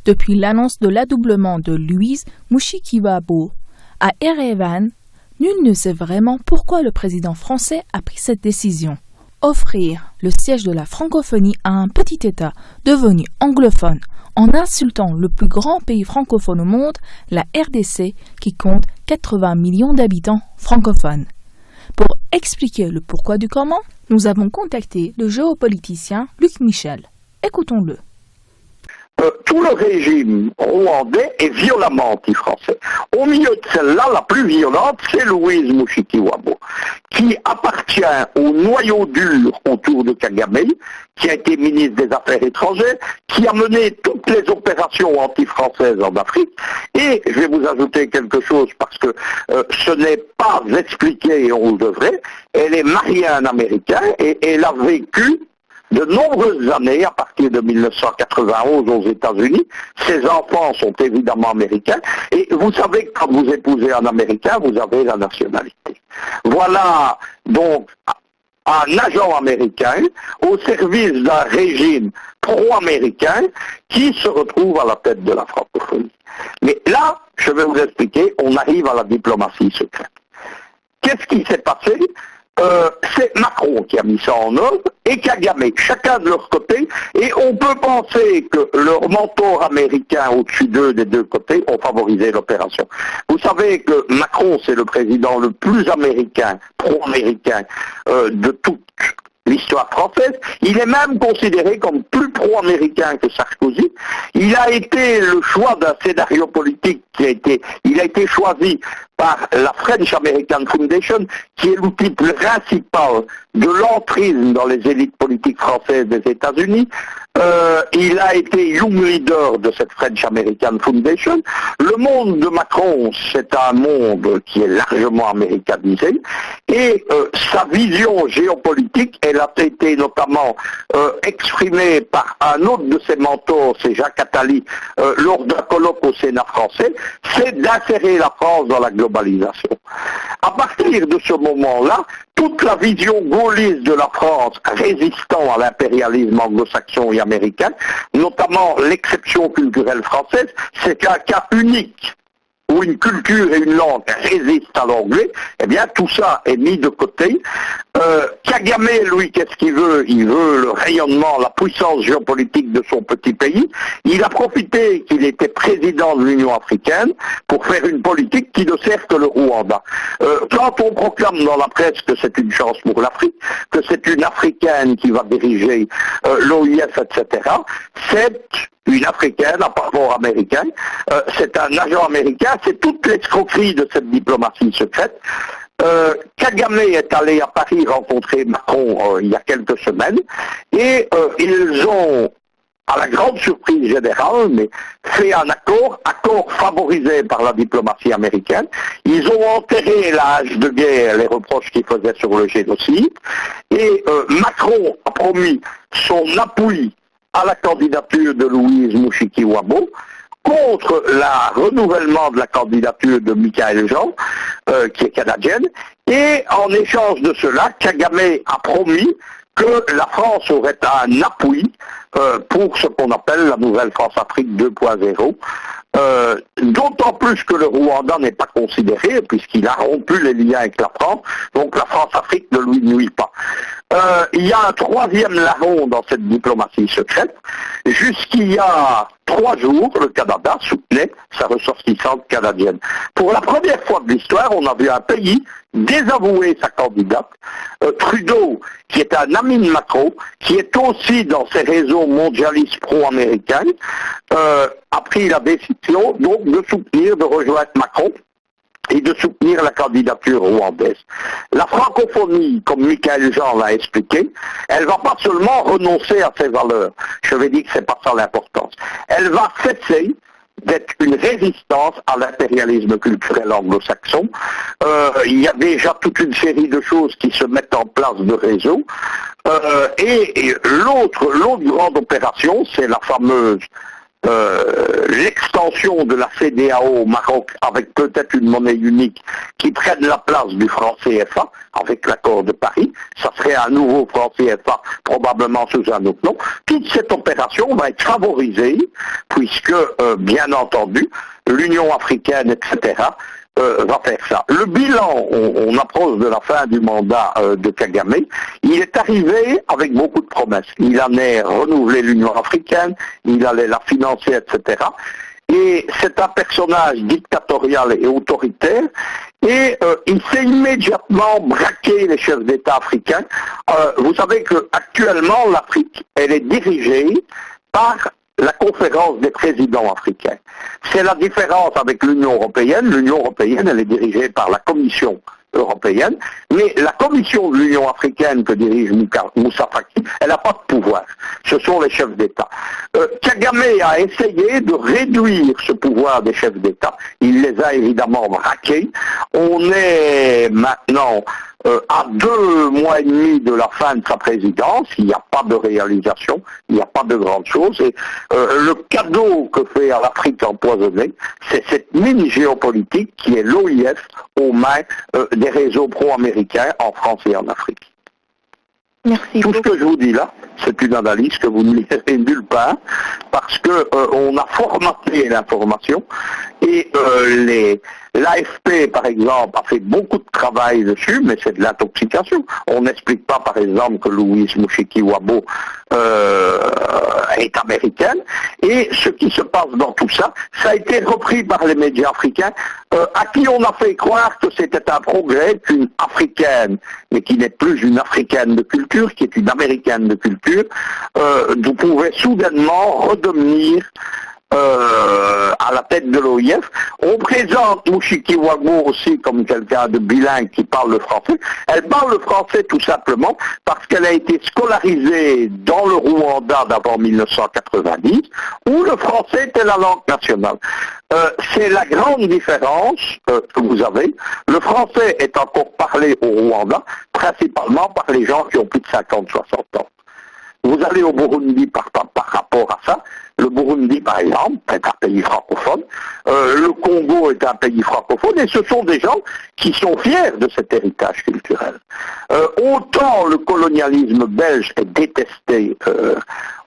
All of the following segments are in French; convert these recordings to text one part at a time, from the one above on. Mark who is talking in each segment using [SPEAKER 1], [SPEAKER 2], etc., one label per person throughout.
[SPEAKER 1] depuis l'annonce de l'adoublement de Louise Mushikiwabo à Erevan, nul ne sait vraiment pourquoi le président français a pris cette décision. Offrir le siège de la francophonie à un petit État devenu anglophone en insultant le plus grand pays francophone au monde, la RDC, qui compte 80 millions d'habitants francophones. Pour expliquer le pourquoi du comment, nous avons contacté le géopoliticien Luc Michel. Écoutons-le.
[SPEAKER 2] Tout le régime rwandais est violemment anti-français. Au milieu de celle-là, la plus violente, c'est Louise Mushikiwabo, qui appartient au noyau dur autour de Kagame, qui a été ministre des Affaires étrangères, qui a mené toutes les opérations anti-françaises en Afrique. Et je vais vous ajouter quelque chose parce que ce n'est pas expliqué et on le devrait. Elle est mariée à un Américain et elle a vécu de nombreuses années, à partir de 1991 aux États-Unis. Ses enfants sont évidemment américains. Et vous savez que quand vous épousez un Américain, vous avez la nationalité. Voilà donc un agent américain au service d'un régime pro-américain qui se retrouve à la tête de la francophonie. Mais là, je vais vous expliquer, on arrive à la diplomatie secrète. Qu'est-ce qui s'est passé ? C'est Macron qui a mis ça en œuvre et Kagame, chacun de leur côté, et on peut penser que leur mentor américain au-dessus d'eux des deux côtés ont favorisé l'opération. Vous savez que Macron, c'est le président le plus américain, pro-américain de toute l'histoire française. Il est même considéré comme plus pro-américain que Sarkozy. Il a été le choix d'un scénario politique il a été choisi par la French American Foundation, qui est l'outil principal de l'entrisme dans les élites politiques françaises des États-Unis. Il a été young leader de cette French American Foundation. Le monde de Macron, c'est un monde qui est largement américanisé. Et sa vision géopolitique, elle a été notamment exprimée par un autre de ses mentors, c'est Jacques Attali, lors d'un colloque au Sénat français, c'est d'insérer la France dans la globalisation. À partir de ce moment-là, toute la vision gaulliste de la France résistant à l'impérialisme anglo-saxon et américain, notamment l'exception culturelle française, c'est un cas unique où une culture et une langue résistent à l'anglais. Eh bien, tout ça est mis de côté. Kagame, lui, qu'est-ce qu'il veut ? Il veut le rayonnement, la puissance géopolitique de son petit pays. Il a profité qu'il était président de l'Union africaine pour faire une politique qui ne sert que le Rwanda. Quand on proclame dans la presse que c'est une chance pour l'Afrique, que c'est une Africaine qui va diriger l'OIF, etc., c'est une Africaine à passeport américain, c'est un agent américain, c'est toute l'escroquerie de cette diplomatie secrète. Kagame est allé à Paris rencontrer Macron il y a quelques semaines et ils ont, à la grande surprise générale, mais fait un accord favorisé par la diplomatie américaine. Ils ont enterré l'âge de guerre, les reproches qu'ils faisaient sur le génocide, et Macron a promis son appui à la candidature de Louise Mushikiwabo contre le renouvellement de la candidature de Michaël Jean, qui est canadienne, et en échange de cela, Kagame a promis que la France aurait un appui pour ce qu'on appelle la nouvelle France-Afrique 2.0, d'autant plus que le Rwanda n'est pas considéré, puisqu'il a rompu les liens avec la France, donc la France-Afrique ne lui nuit pas. Il y a un troisième larron dans cette diplomatie secrète. Jusqu'il y a 3 jours, le Canada soutenait sa ressortissante canadienne. Pour la première fois de l'histoire, on a vu un pays désavouer sa candidate. Trudeau, qui est un ami de Macron, qui est aussi dans ses réseaux mondialistes pro-américains, a pris la décision donc de soutenir, de rejoindre Macron et de soutenir la candidature rwandaise. La francophonie, comme Michaël Jean l'a expliqué, elle va pas seulement renoncer à ses valeurs. Je vais dire que c'est pas ça l'importance. Elle va cesser d'être une résistance à l'impérialisme culturel anglo-saxon. Il y a déjà toute une série de choses qui se mettent en place de réseau. Et l'autre grande opération, c'est la fameuse l'extension de la CEDEAO au Maroc avec peut-être une monnaie unique qui prenne la place du franc CFA avec l'accord de Paris. Ça serait un nouveau franc CFA probablement sous un autre nom. Toute cette opération va être favorisée puisque, bien entendu, l'Union africaine, etc., va faire ça. Le bilan, on approche de la fin du mandat de Kagame, il est arrivé avec beaucoup de promesses. Il en est renouvelé l'Union africaine, il allait la financer, etc. Et c'est un personnage dictatorial et autoritaire, et il s'est immédiatement braqué les chefs d'État africains. Vous savez qu'actuellement, l'Afrique, elle est dirigée par la conférence des présidents africains. C'est la différence avec l'Union européenne. L'Union européenne, elle est dirigée par la Commission européenne, mais la Commission de l'Union africaine que dirige Moussa Faki, elle n'a pas de pouvoir. Ce sont les chefs d'État. Kagame a essayé de réduire ce pouvoir des chefs d'État. Il les a évidemment braqués. On est maintenant à 2 mois et demi de la fin de sa présidence, il n'y a pas de réalisation, il n'y a pas de grande chose, et le cadeau que fait à l'Afrique empoisonnée, c'est cette mine géopolitique qui est l'OIF aux mains des réseaux pro-américains en France et en Afrique.
[SPEAKER 3] Merci
[SPEAKER 2] Tout
[SPEAKER 3] beaucoup.
[SPEAKER 2] ce que je vous dis là, c'est une analyse que vous ne lirez nulle part, parce que on a formaté l'information, et l'AFP, par exemple, a fait beaucoup de travail dessus, mais c'est de l'intoxication. On n'explique pas, par exemple, que Louise Mushikiwabo est américaine, et ce qui se passe dans tout ça, ça a été repris par les médias africains, à qui on a fait croire que c'était un progrès qu'une africaine, mais qui n'est plus une africaine de culture, qui est une américaine de culture, pouvait soudainement redevenir à la tête de l'OIF. On présente Mushikiwabo aussi comme quelqu'un de bilingue qui parle le français. Elle parle le français tout simplement parce qu'elle a été scolarisée dans le Rwanda d'avant 1990, où le français était la langue nationale. C'est la grande différence que vous avez. Le français est encore parlé au Rwanda, principalement par les gens qui ont plus de 50-60 ans. Vous allez au Burundi par rapport à ça. Le Burundi, par exemple, est un pays francophone. Le Congo est un pays francophone. Et ce sont des gens qui sont fiers de cet héritage culturel. Autant le colonialisme belge est détesté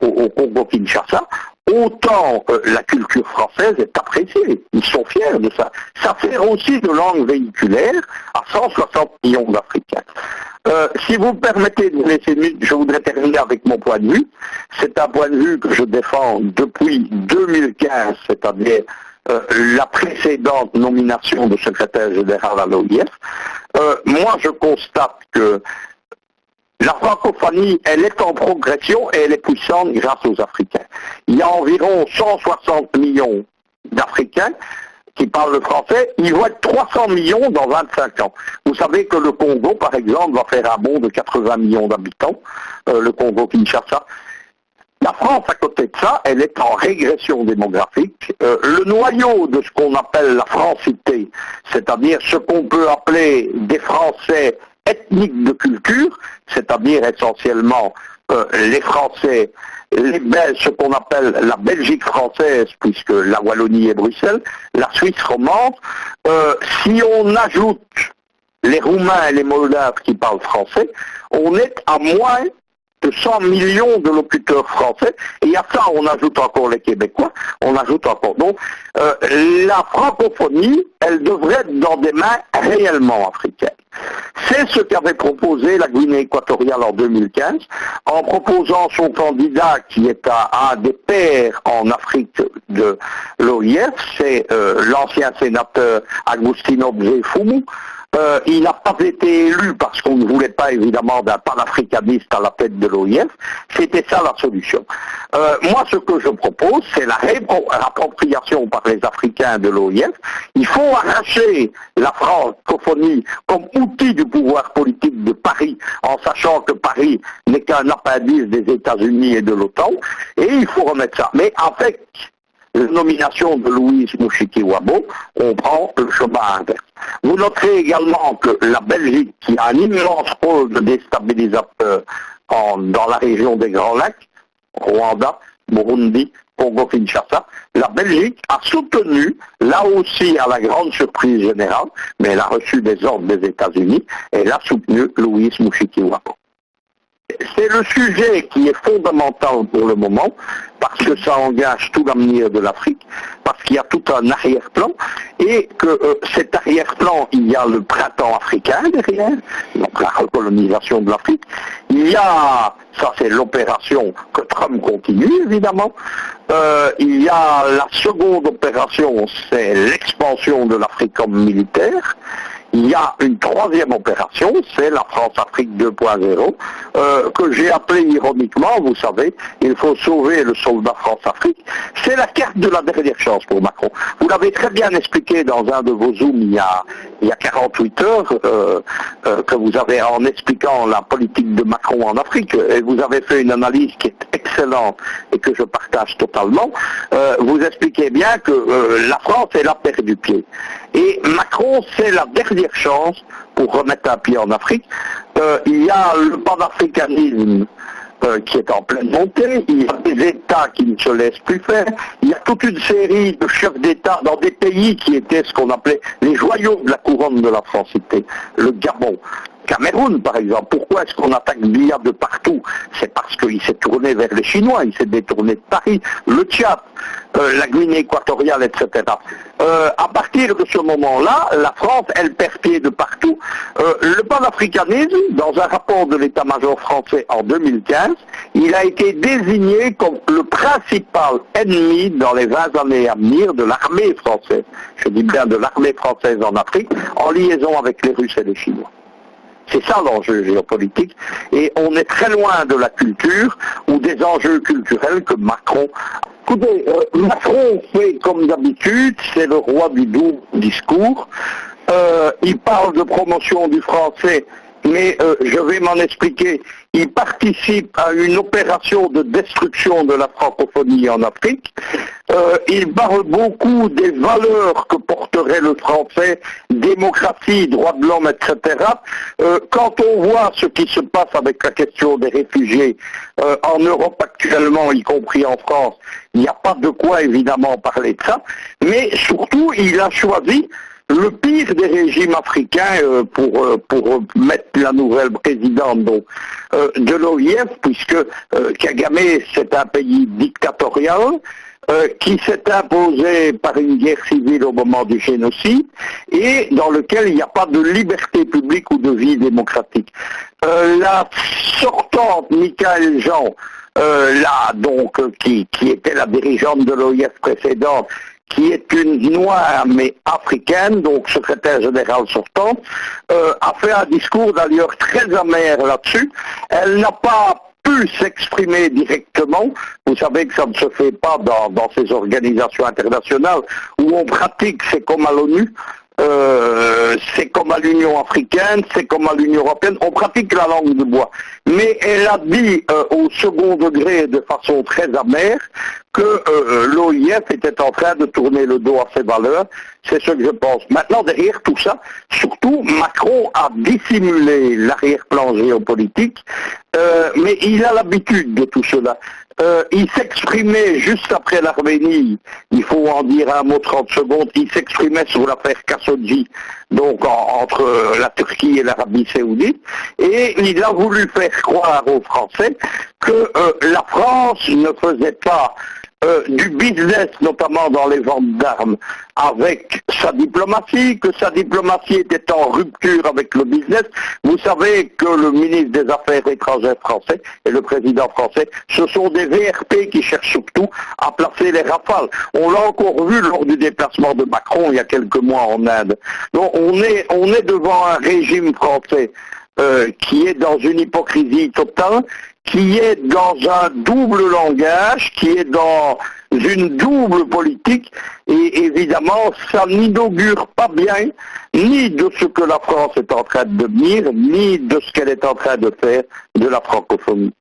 [SPEAKER 2] au Congo-Kinshasa, autant la culture française est appréciée. Ils sont fiers de ça. Ça sert aussi de langue véhiculaire à 160 millions d'Africains. Si vous me permettez de vous laisser une minute, je voudrais terminer avec mon point de vue. C'est un point de vue que je défends depuis 2015, c'est-à-dire la précédente nomination de secrétaire général à l'OIF. Moi, je constate que la francophonie, elle est en progression et elle est puissante grâce aux Africains. Il y a environ 160 millions d'Africains qui parlent le français, ils vont être 300 millions dans 25 ans. Vous savez que le Congo, par exemple, va faire un bond de 80 millions d'habitants, le Congo-Kinshasa. La France, à côté de ça, elle est en régression démographique. Le noyau de ce qu'on appelle la francité, c'est-à-dire ce qu'on peut appeler des Français ethniques de culture, c'est-à-dire essentiellement les Français, les Belges, ce qu'on appelle la Belgique française, puisque la Wallonie et Bruxelles, la Suisse romande. Si on ajoute les Roumains et les Moldaves qui parlent français, on est à moins de 100 millions de locuteurs français, et à ça on ajoute encore les Québécois, on ajoute encore. Donc la francophonie, elle devrait être dans des mains réellement africaines. C'est ce qu'avait proposé la Guinée équatoriale en 2015, en proposant son candidat qui est un des pairs en Afrique de l'OIF, c'est l'ancien sénateur Agustino Mzefumu. Il n'a pas été élu parce qu'on ne voulait pas évidemment d'un panafricaniste à la tête de l'OIF. C'était ça la solution. Moi, ce que je propose, c'est la réappropriation par les Africains de l'OIF. Il faut arracher la francophonie comme outil du pouvoir politique de Paris, en sachant que Paris n'est qu'un appendice des États-Unis et de l'OTAN, et il faut remettre ça. Mais avec la nomination de Louise Mushikiwabo, on prend le chemin inverse. Vous noterez également que la Belgique, qui a un immense rôle de déstabilisateur dans la région des Grands Lacs, Rwanda, Burundi, Congo-Kinshasa, la Belgique a soutenu, là aussi à la grande surprise générale, mais elle a reçu des ordres des États-Unis, elle a soutenu Louis Mushikiwabo. C'est le sujet qui est fondamental pour le moment, parce que ça engage tout l'avenir de l'Afrique, parce qu'il y a tout un arrière-plan, et que cet arrière-plan, il y a le printemps africain derrière, donc la recolonisation de l'Afrique, il y a, ça c'est l'opération que Trump continue évidemment, il y a la seconde opération, c'est l'expansion de l'Afrique comme militaire. Il y a une troisième opération, c'est la France-Afrique 2.0, que j'ai appelée ironiquement, vous savez, il faut sauver le soldat France-Afrique. C'est la carte de la dernière chance pour Macron. Vous l'avez très bien expliqué dans un de vos Zooms il y a 48 heures, que vous avez en expliquant la politique de Macron en Afrique, et vous avez fait une analyse qui est excellente et que je partage totalement. Vous expliquez bien que la France, elle a perdu pied. Et Macron, c'est la dernière chance pour remettre un pied en Afrique. Il y a le panafricanisme qui est en pleine montée, il y a des États qui ne se laissent plus faire, il y a toute une série de chefs d'État dans des pays qui étaient ce qu'on appelait les joyaux de la couronne de la francité, le Gabon. Cameroun, par exemple, pourquoi est-ce qu'on attaque Biya de partout? C'est parce qu'il s'est tourné vers les Chinois, il s'est détourné de Paris, le Tchad, la Guinée équatoriale, etc. À partir de ce moment-là, la France, elle perd pied de partout. Le panafricanisme, dans un rapport de l'état-major français en 2015, il a été désigné comme le principal ennemi dans les 20 années à venir de l'armée française. Je dis bien de l'armée française en Afrique, en liaison avec les Russes et les Chinois. C'est ça l'enjeu géopolitique, et on est très loin de la culture ou des enjeux culturels que Macron. Écoutez, Macron fait comme d'habitude, c'est le roi du doux discours. Il parle de promotion du français, mais je vais m'en expliquer. Il participe à une opération de destruction de la francophonie en Afrique. Il parle beaucoup des valeurs que porterait le français, démocratie, droits de l'homme, etc. Quand on voit ce qui se passe avec la question des réfugiés en Europe actuellement, y compris en France, il n'y a pas de quoi évidemment parler de ça, mais surtout il a choisi le pire des régimes africains pour mettre la nouvelle présidente donc, de l'OIF, puisque Kagame c'est un pays dictatorial qui s'est imposé par une guerre civile au moment du génocide et dans lequel il n'y a pas de liberté publique ou de vie démocratique. La sortante Michaëlle Jean, là donc qui était la dirigeante de l'OIF précédente, qui est une noire mais africaine, donc secrétaire générale sortante, a fait un discours d'ailleurs très amer là-dessus. Elle n'a pas pu s'exprimer directement. Vous savez que ça ne se fait pas dans ces organisations internationales où on pratique, c'est comme à l'ONU, c'est comme à l'Union africaine, c'est comme à l'Union européenne, on pratique la langue de bois. Mais elle a dit au second degré de façon très amère que l'OIF était en train de tourner le dos à ses valeurs. C'est ce que je pense. Maintenant, derrière tout ça, surtout, Macron a dissimulé l'arrière-plan géopolitique, mais il a l'habitude de tout cela. Il s'exprimait juste après l'Arménie, il faut en dire un mot 30 secondes, il s'exprimait sur l'affaire Khashoggi, donc entre la Turquie et l'Arabie Saoudite, et il a voulu faire croire aux Français que la France ne faisait pas du business, notamment dans les ventes d'armes, avec sa diplomatie, que sa diplomatie était en rupture avec le business. Vous savez que le ministre des Affaires étrangères français et le président français, ce sont des VRP qui cherchent surtout à placer les rafales. On l'a encore vu lors du déplacement de Macron il y a quelques mois en Inde. Donc on est devant un régime français qui est dans une hypocrisie totale, qui est dans un double langage, qui est dans une double politique, et évidemment, ça n'inaugure pas bien ni de ce que la France est en train de devenir, ni de ce qu'elle est en train de faire de la francophonie.